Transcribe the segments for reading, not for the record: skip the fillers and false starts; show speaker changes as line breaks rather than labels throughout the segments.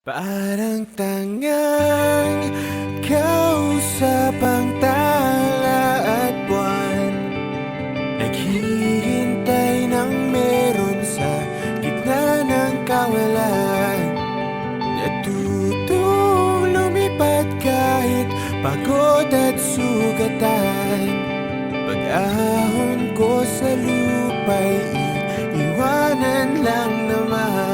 Parang tangang kausap ang tala at buwan, naghihintay ng meron sa gitna ng kawalan. Natutong lumipad kahit pagod at sugatan. Pag-ahon ko sa lupa'y iiwanan lang naman.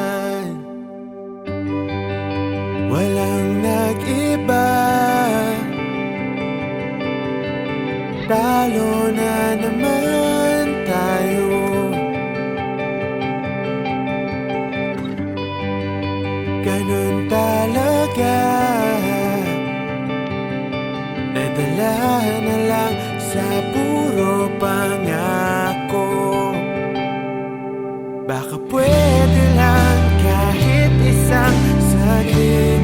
Walang nag-iba, talo na naman tayo. Ganun talaga, nadala na lang sa puro pangako. Baka pwede lang kahit isang saglit,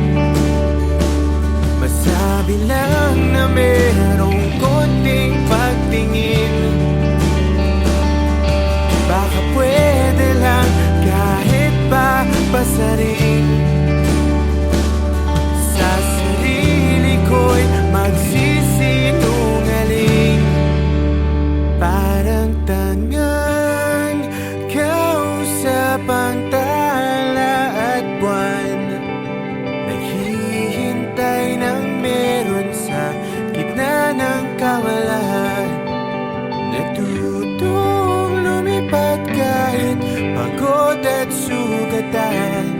masabi lang na merong konting pagtingin. Baka pwede lang kahit pa pasarin, sa sarili ko'y magsisinungaling. Parang tangang kausap ang tala at buwan, naghihintay ng meron sa gitna ng kawalan. Natutong lumipad kahit pagod at sugatan.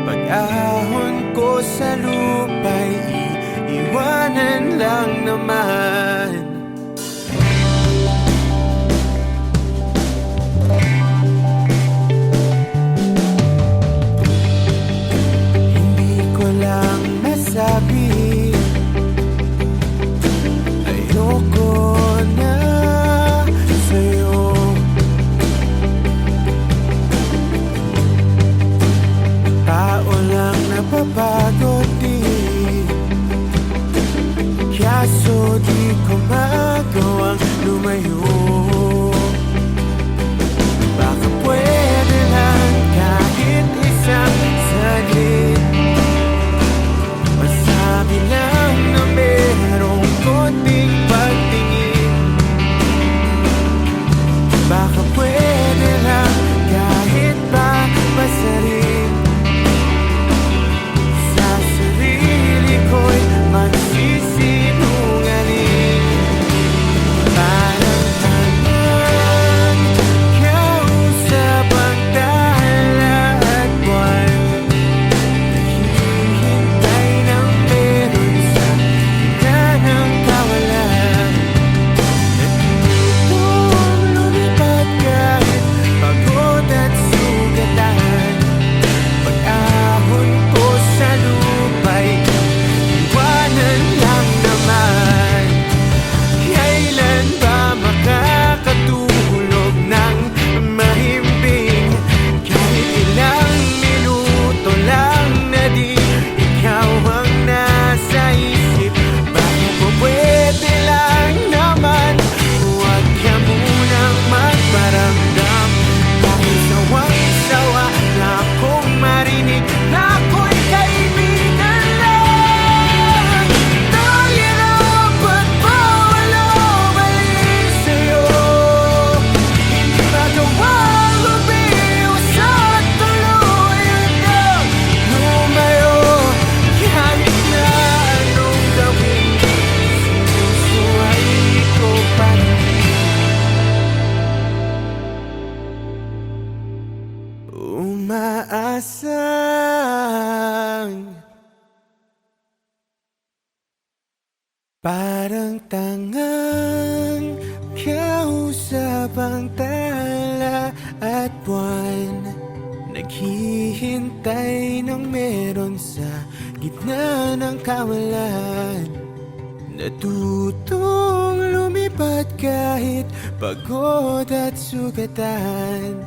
Pag-ahon ko sa lupa'y iiwanan lang naman. Sabi, ayoko na sa'yo. Tao lang napapagod din, kaso di ko magawang lumayo. Baka pwede lang kahit isang saglit, masabi lang na merong konting pagtingin. Baka pwede lang kahit pa pasarin, sa sarili ko'y magsisinungaling. Parang tangang kausap ang tala at buwan, naghihintay ng meron sa gitna ng kawalan. Natutong lumipad kahit pagod at sugatan. Pag-ahon ko sa lupa'y iwanan lang naman. Kailan ba makakatulog ng mahimbing? Kahit ilang minuto lang na di ikaw ang nasa isip. Baka po pwede lang naman, huwag ka munang magparamdam. Dahil sawang-sawa na akong marinig na ako'y kaibigan lang. Tayo na, ba't ba walang mali sa'yo? Hindi magawang lumiwas at tuluyan kang lumayo. Kahit na anong gawin, sinusuway ko pa rin. Umaasang parang tangang kausap ang tala at buwan, naghihintay ng meron sa gitna ng kawalan. Natutong lumipad kahit pagod at sugatan.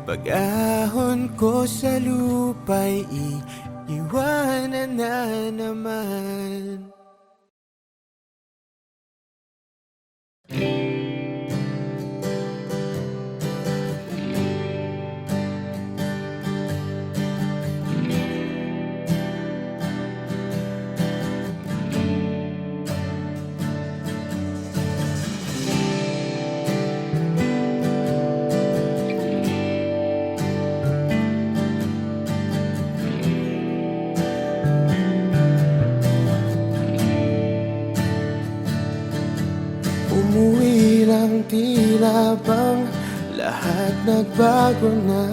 Pag-ahon ko sa lupa'y iiwanan na naman. nagbago na.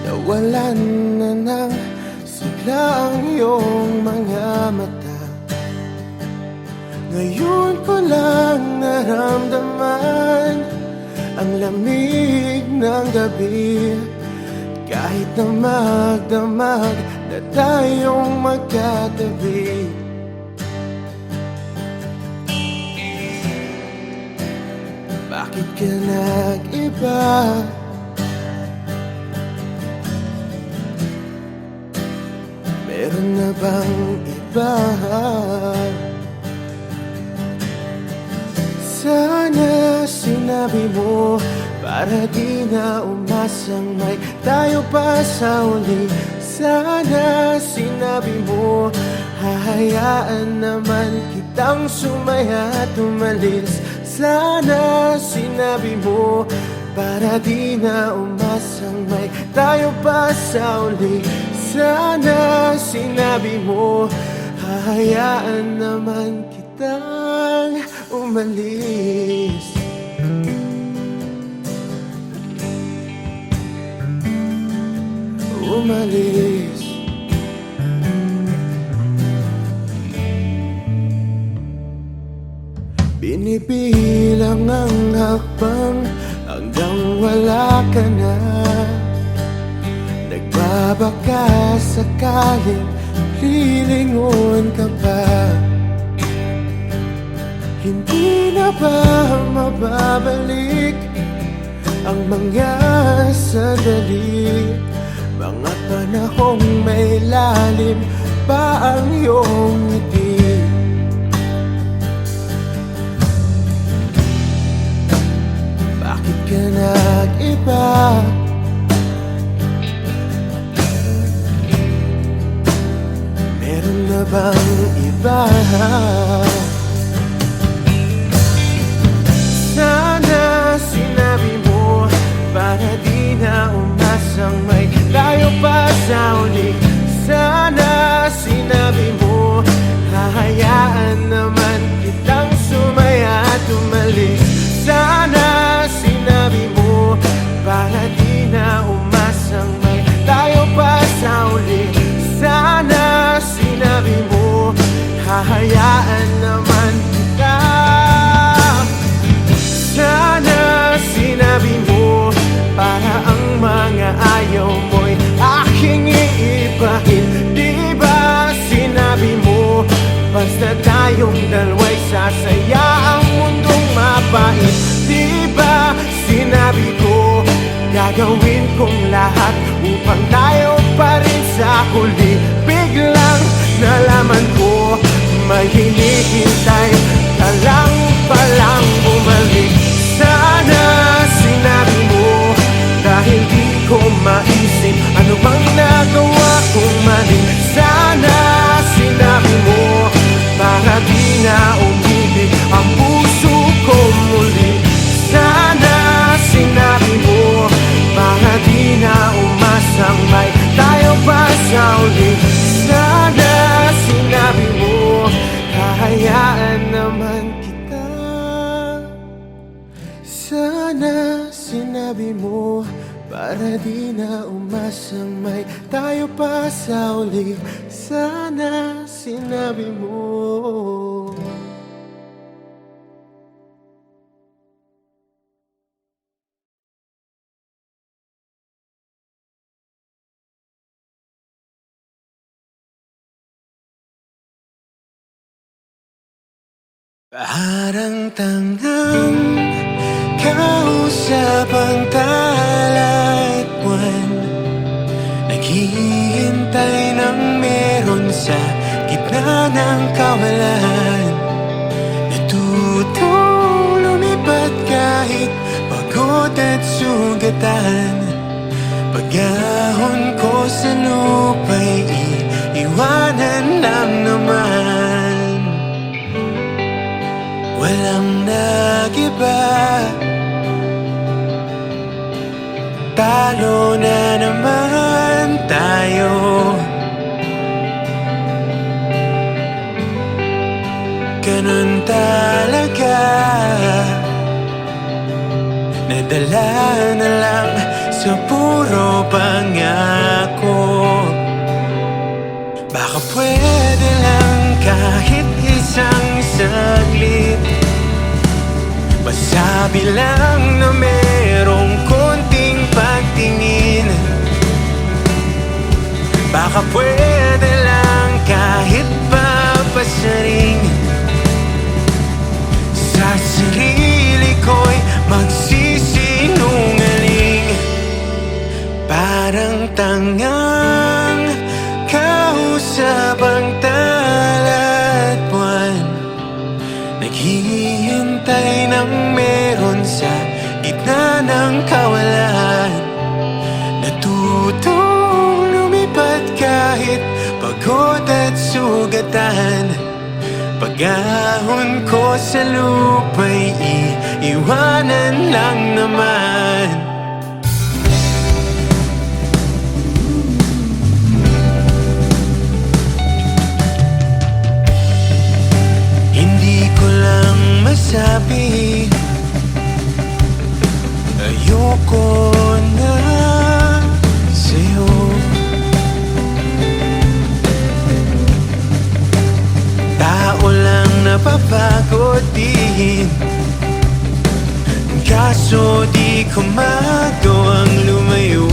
Nawalan na ng sigla ang iyong mga mata. Ngayon ko lang naramdaman ang lamig ng gabi. Kahit na magdamag na tayong magkatabi. Bakit ka nag-iba? Meron na bang iba? Sana sinabi mo para di na umasang may tayo pa sa uli. Sana sinabi mo hahayaan naman kitang sumaya at umalis. Sana sinabi mo para di na umasang may tayo pa sa uli. Sana sinabi mo hahayaan naman kitang umalis. Umalis. Binibilang ang hakbang hanggang wala ka na. Nagbabaka sakaling lilingon ka pa. Hindi na ba mababalik ang mga sandali, mga panahong may lalim pa ang iyong ngiti? Bakit ka nag-iba? Meron na bang iba? Sana sinabi mo para di na umasang may tayo pa sa uli. Sana sinabi mo hahayaan naman kitang sumaya at umalis. Sana sinabi mo para di na umasang may tayo pa sa uli. Sana sinabi mo hahayaan naman kita. Sana sinabi mo para ang mga ayaw mo'y aking iibahin. Di ba sinabi mo basta tayong dalawa'y sasaya ang mundong mapait? Di ba sinabi ko gagawin kong lahat upang tayo pa rin sa huli? Biglang nalaman ko may hinihintay ka lang palang bumalik. Sana sinabi mo dahil di ko maisip ano bang nagawa kong mali. Sana sinabi mo para di na umibig ang puso ko muli. Sana sinabi mo para di na umasang may tayo pa sa uli. Sana sinabi mo hahayaan naman kita. Sana sinabi mo para di na umasang may tayo pa sa uli. Sana sinabi mo. Parang tangang kausap ang tala at buwan, naghihintay ng meron sa gitna ng kawalan. Natutong lumipat kahit pagod at sugatan. Pag-ahon ko sa lupa'y iiwanan lang naman. Walang nag-iba, talo na naman tayo. Ganun talaga, nadala wala na lang sa puro pangako. Baka pwede lang kahit isang saglit, masabi lang na merong konting pagtingin. Baka pwede lang kahit papasaring, sa sarili ko'y magsisinungaling. Parang tangang kausap ang tala at buwan, naghihintay ng meron sa gitna ng kawalan. Natutong lumipad kahit pagod at sugatan. Pag-ahon ko sa lupa'y iiwanan lang naman. Hindi ko lang masabi, ayoko na sa'yo. Tao lang napapagod din, kaso di ko magawang lumayo.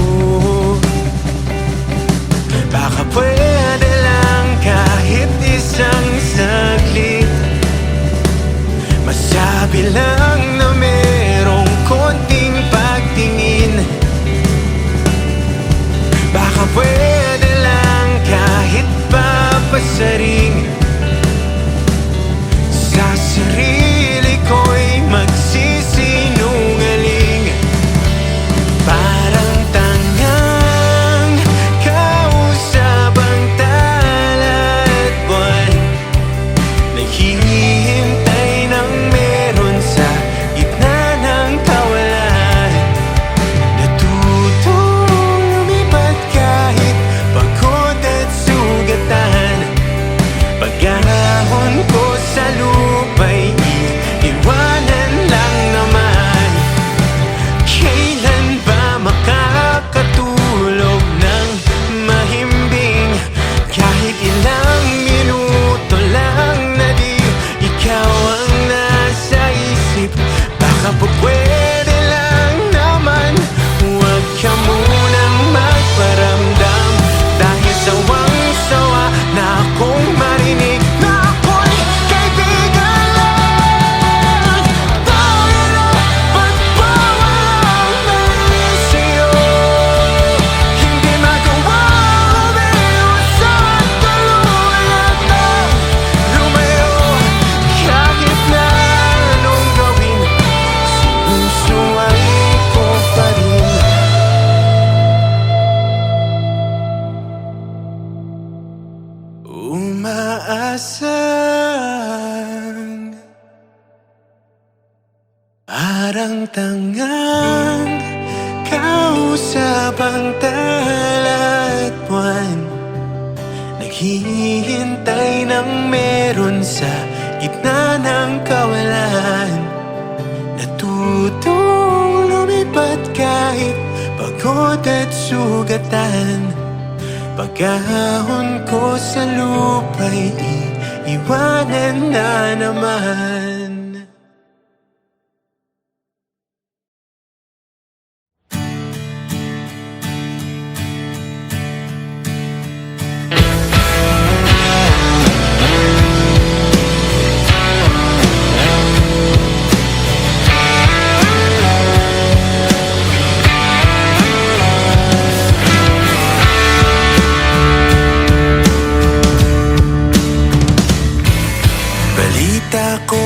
Baka pwede lang kahit isang saglit, masabi lang na merong konting pagtingin. Baka pwede lang kahit papasaring, sa sarili ko'y magsisinungaling. Parang tangang kausap ang tala at buwan, naghihintay ng meron sa gitna ng kawalan. Natutong lumipad kahit pagod at sugatan. Pag-ahon ko sa lupa'y iiwanan lang naman. Kailan ba makakatulog ng mahimbing, kahit ilang minuto lang na di ikaw ang nasa isip? Baka po pwede lang naman, huwag ka munang magparamdam, dahil sawang-sawa na akong marinig na ako'y kaibigan lang. Dahil ang pagbawalang meron sa'yo, hindi magawa umiwas at tuluyan na lumayo. Kahit na anong gawin, sinusuway ko pa rin. Umaasang parang tangang kausap ang tala at buwan, naghihintay ng meron sa gitna ng kawalan. Natutong lumipad kahit pagod at sugatan. Pag-ahon ko sa lupa'y iiwanan na naman. Balita ko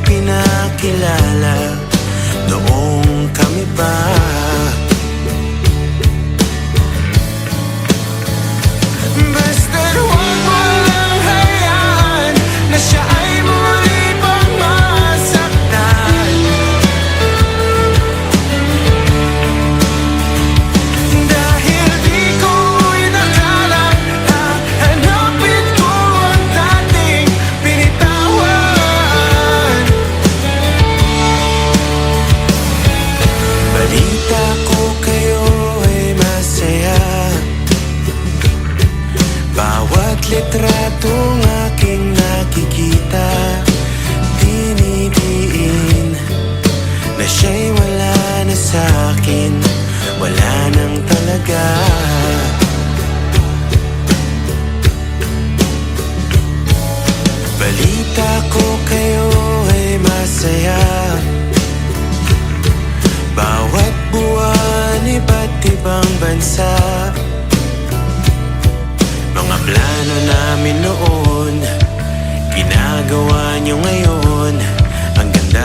pinakilala noong kami pa. Basta't huwag mo lang hayaan na siya ay muli pang masaktan. Dahil di ko inakala hahanapin ko ang dating binitawan. Balita ko kayo ay masaya. Bawat litratong aking nakikita, dinidiin na siya'y wala na sa'kin, wala nang talaga. Balita ko kayo ay masaya. Bawat buwan iba't ibang bansa. Mga plano namin noon, ginagawa niyo ngayon. Ang ganda.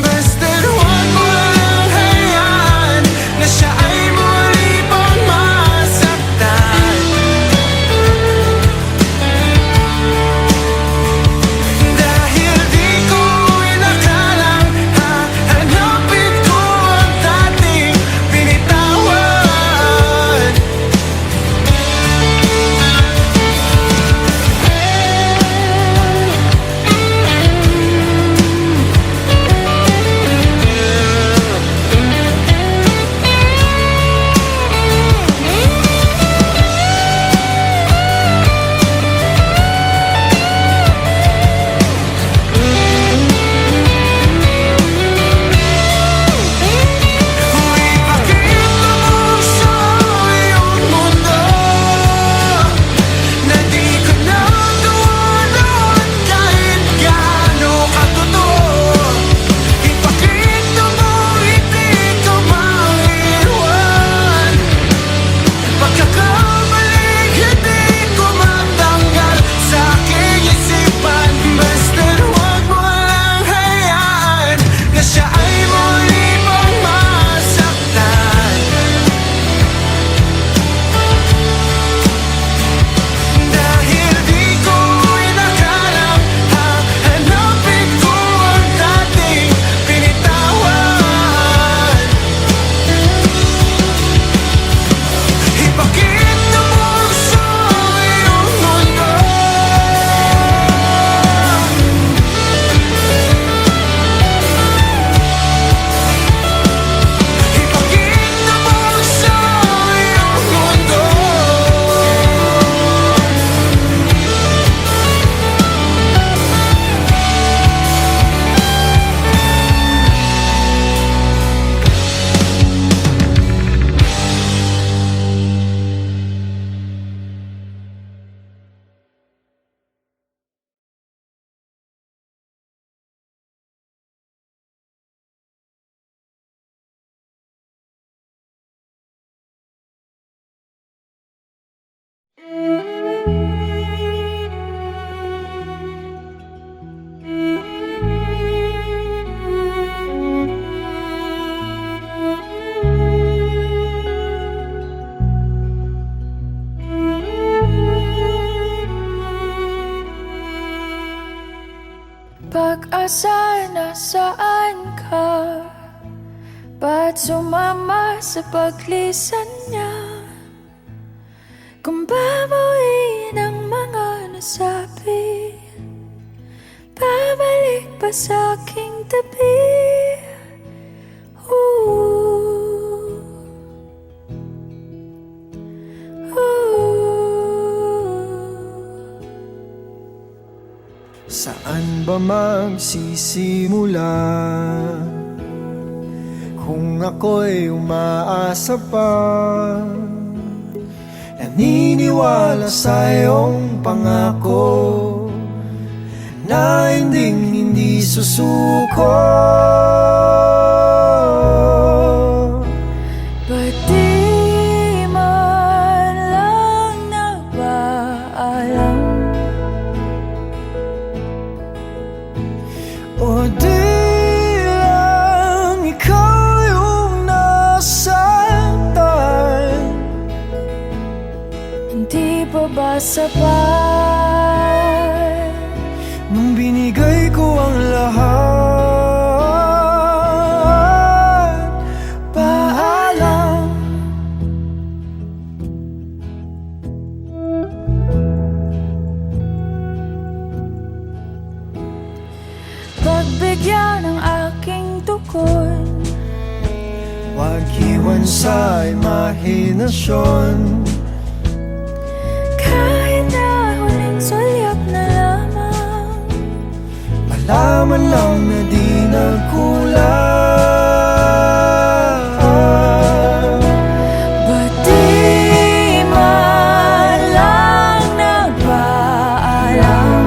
Basta't huwag mo lang hayaan na siya ay muli pang masaktan. Dahil di ko inakalang hahanapin ko ang dating binitawan.
Pag-asa, nasaan ka? Ba't sumama sa paglisan niya? Kung babawiin ang mga nasabi, babalik pa sa aking tabi.
Saan ba magsisimula kung ako'y umaasa pa? Naniniwala sa iyong pangako na hindi susuko.
Ba't di man lang nagpaalam? sapat?
Nung binigay ko ang lahat, paalam.
Pagbigyan ng aking tukod,
Huwag iwan sa imahinasyon.
kahit na huling sulyap na lamang.
Malaman lang na di nagkulang.
Ba't di man lang nagpaalam?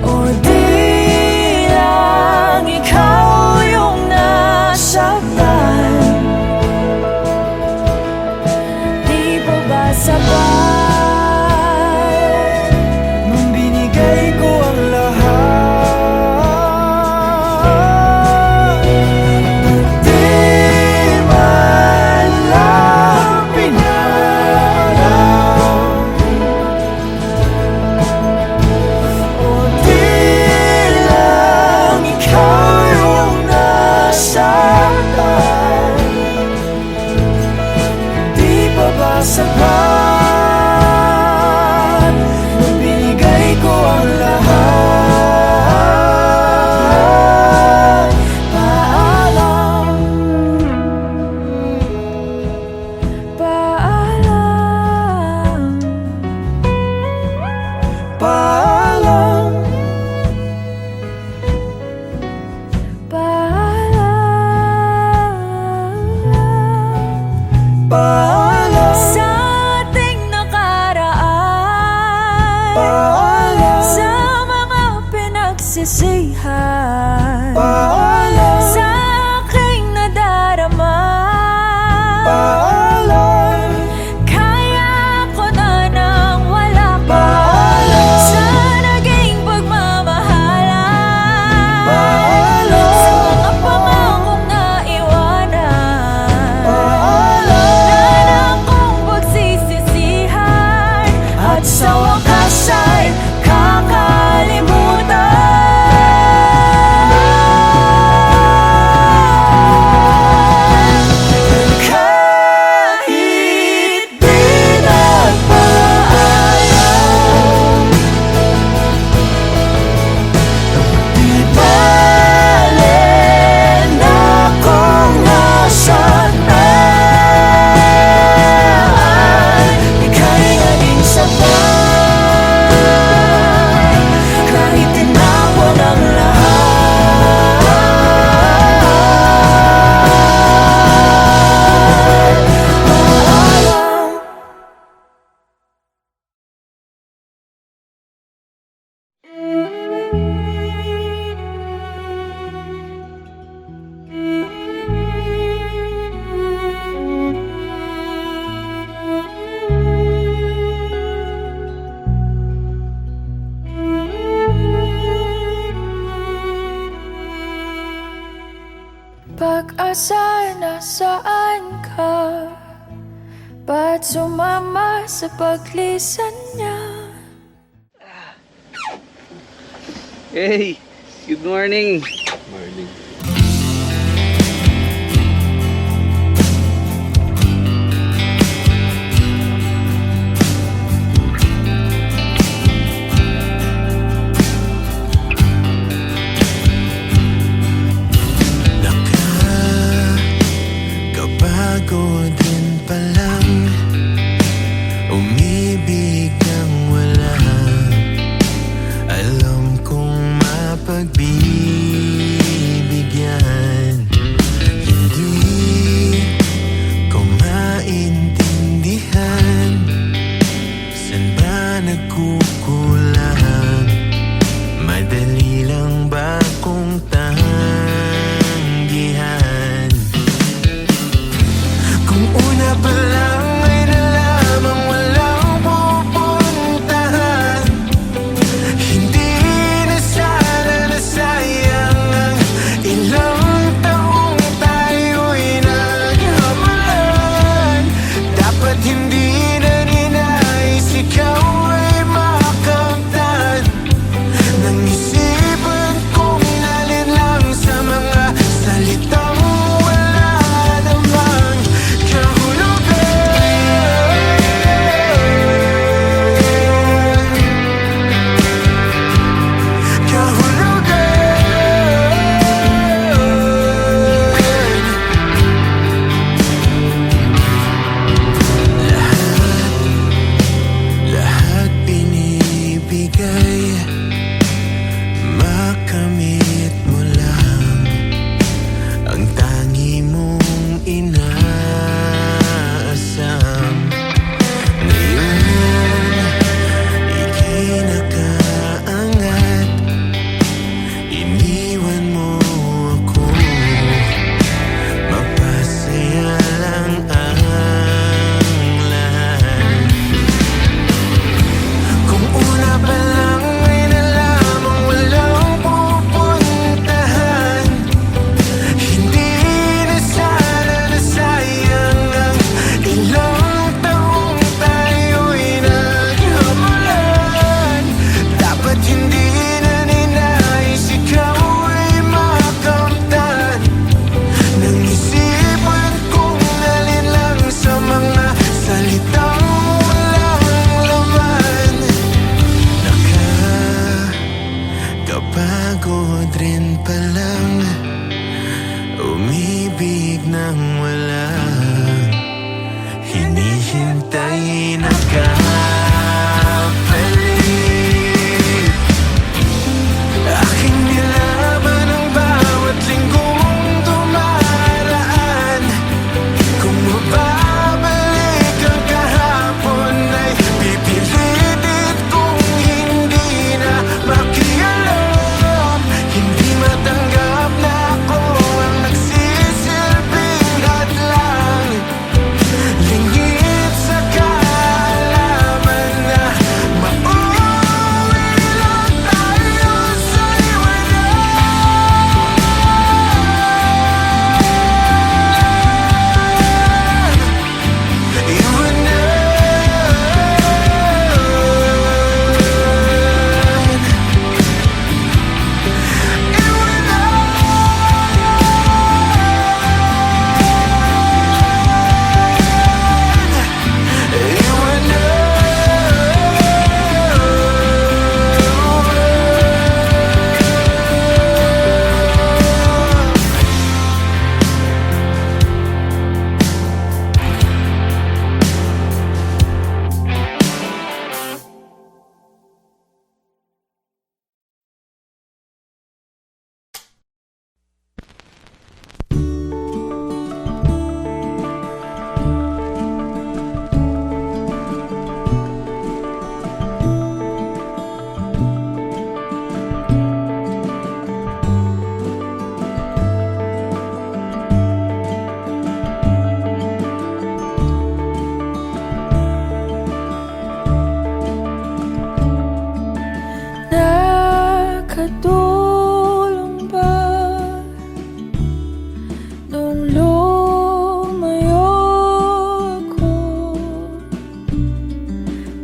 O di lang ikaw yung nasaktan? Di pa ba sapat?
Nung binigay ko ang lahat, di man lang pinalam. O di lang ikaw yung nasaktan? Di pa ba sapat? Nung binigay ko ang lahat,
Paalam, paalam,
paalam,
paalam.
paalam,
Sa ating nakaraan,
paalam,
sa mga pinagsisihan,
paalam,
sa aking nadarama,
paalam,
kaya ko na nang wala ka.
Paalam.
Sa naging pagmamahalan,
Paalam.
sa mga pangakong naiwanan,
paalam.
na akong pagsisisihan, at sa wakas ay kakalimutan. Kahit di nagpaalam, di bale na kung nasaktan. Ika'y naging sapat, kahit tinawag ang lahat. Paalam. Pag-asa, nasaan ka? Ba't sumama sa paglisan niya?
Hey, good morning.
Nakakapagod din palang umibig ng wala. Alam kong mapagbibigyan. Hindi ko maintindihan saan ba nagkukulang. Madali lang ba kung tanggihan? Kung una pa lang ay nalamang walang pupuntahan, hindi na sana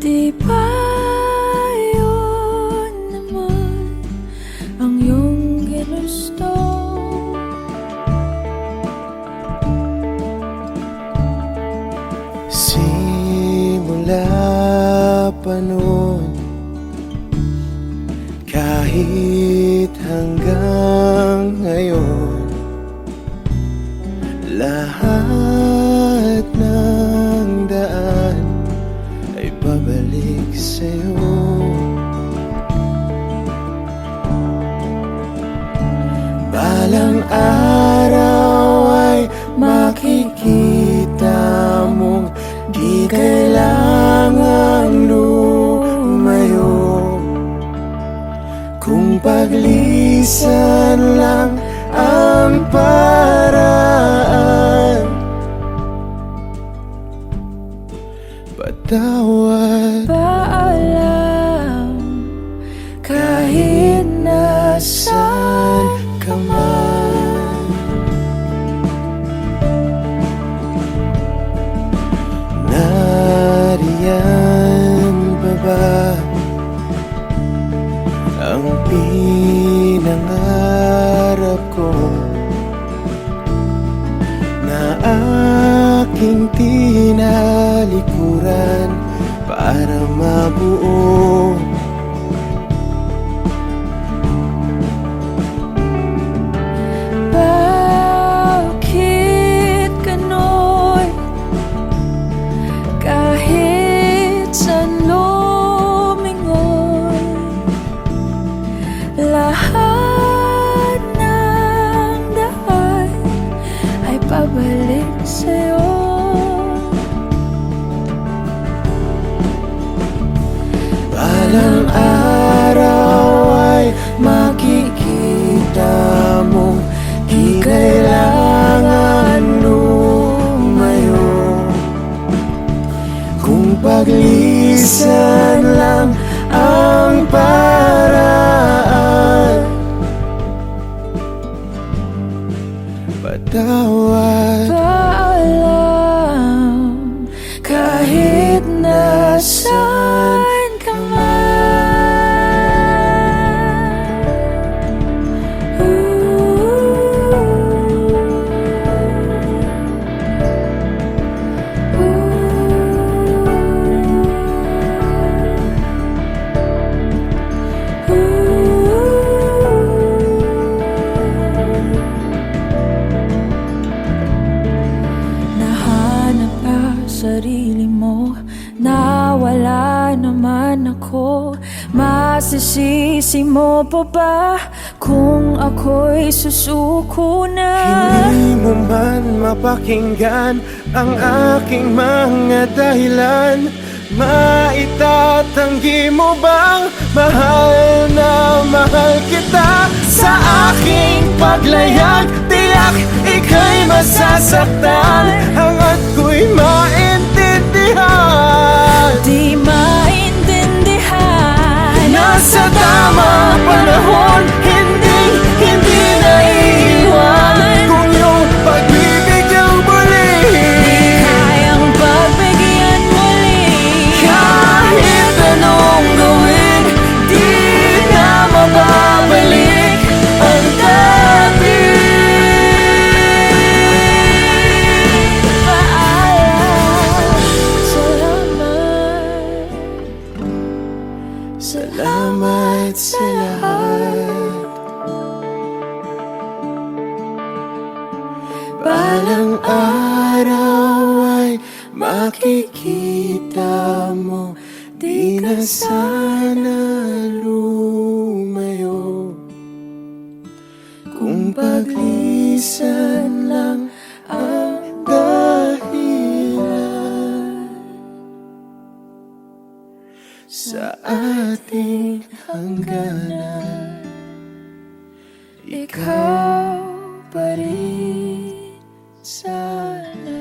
Di ba yun naman ang iyong ginusto?
Simula pa noon, kahit hanggang ngayon, lahat ng daan ay babalik sa'yo. Balang araw ay makikita mong di kailangang lumayo, kung paglisan lang ang paraan. Patawad,
Paalam, kahit nasaan ka man.
nariyan pa ba ang pinangarap ko na aking tinalikuran para mabuo?
Bakit ganon? Kahit saan lumingon, lahat ng daan ay pabalik sa'yo.
Balang araw ay makikita mong di kailangan lumayo, kung paglisan lang ang paraan. Patawad,
Paalam, kahit nasaan ka man. Nahanap ka sarili mo, nawala naman ako. Masisisi mo pa ba kung ako'y susuko na?
hindi mo man mapakinggan ang aking mga dahilan. Maitatanggi mo bang mahal na mahal kita? Sa aking paglayag, tiyak ika'y masasaktan hanggat ko'y maintindihan.
Di maintindihan,
Nasa tamang panahon, hindi naiiwan. Kung iyong pag-ibig ang muli,
kayang pagbigyan muli.
kahit anong gawin, di na mababalik ang dati.
Paalam, salamat.
Salamat sa lahat. Balang araw ay makikita mo, di na sana lumayo, kung paglisan lang ang dahilan sa ating hangganan.
Ikaw pa rin sana.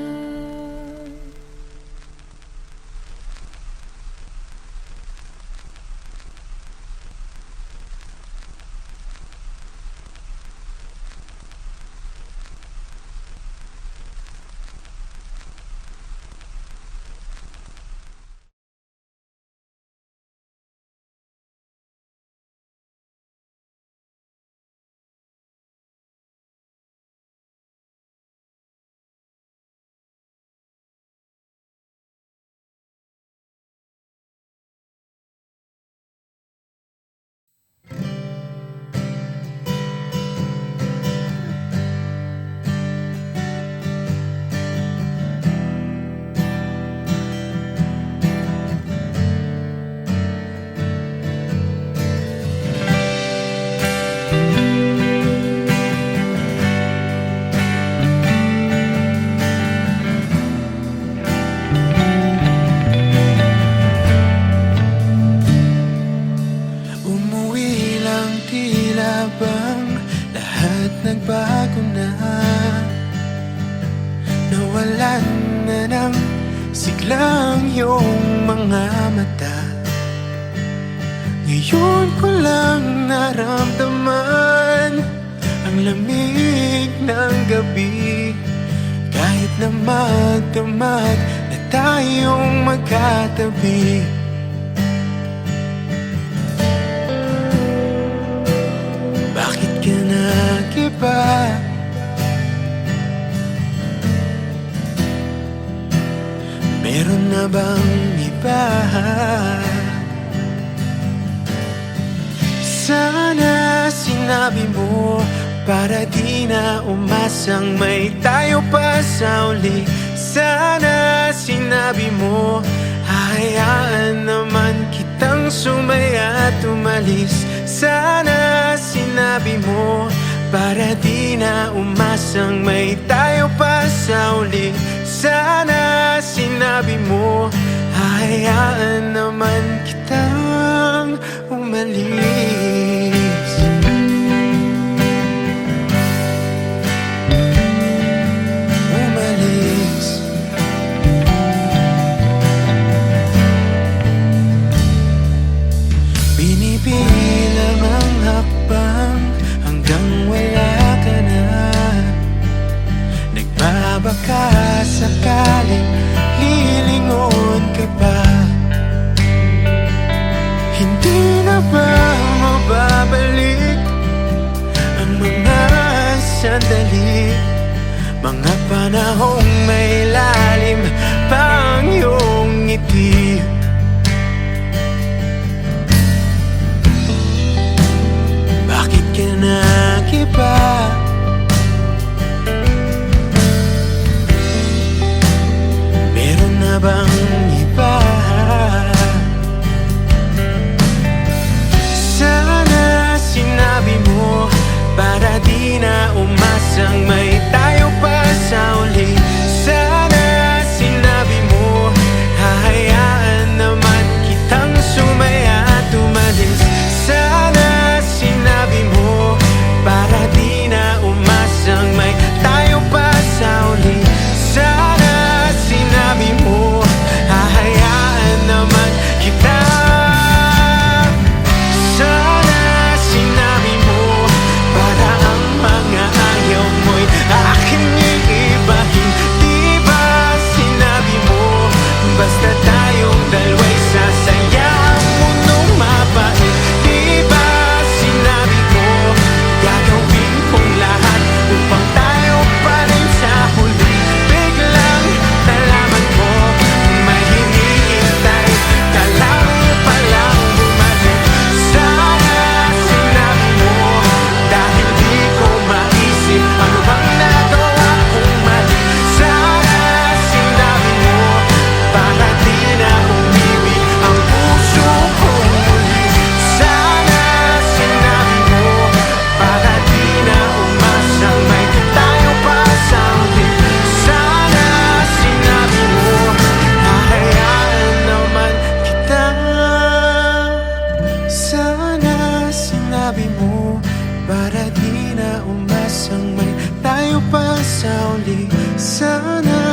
nagbago na. Nawalan na ng siglang iyong mga mata. Ngayon ko lang naramdaman ang lamig ng gabi. Kahit na magdamag na tayong magkatabi. Bakit ka nag-iba? Meron na bang iba? Sana sinabi mo para di na umasang may tayo pa sa uli. Sana sinabi mo hayaan naman kitang sumaya at umalis. Sana sinabi mo para di na umasang may tayo pa sa uli. Sana sinabi mo hayaan naman kitang umalis. Binibilang ang hakbang hanggang wala ka na. Nagbabaka sakaling lilingon ka pa. Hindi na ba mababalik ang mga sandali, mga panahong may lalim pang iyong ngiti? Bakit ka nag-iba? Meron na bang iba? Sana sinabi mo para di na umasang may tayo pa sa uli. Sana sinabi mo hahayaan naman kitang sumaya at umalis. Sana sinabi mo para di na umasang may tayo pa sa uli. Sana sinabi mo hahayaan naman kita. Sana sinabi mo para ang mga ayaw mo'y aking iibahin. Di ba sinabi mo basta tayong dalawa'y sasaya ang mundong mapait? Di ba sinabi ko gagawin kong lahat upang tayo pa rin sa huli? Biglang nalaman ko may hinihintay ka lang palang bumalik. Sana sinabi mo dahil di ko maisip ano bang nagawa kong mali. Sana sinabi mo para di na umibig ang puso kong muli. Sana sinabi mo para di na umasang may tayo pa sa uli. Sana sinabi mo hahayaan naman kita. Sana sinabi mo para di na umasang may tayo pa sa uli. Sana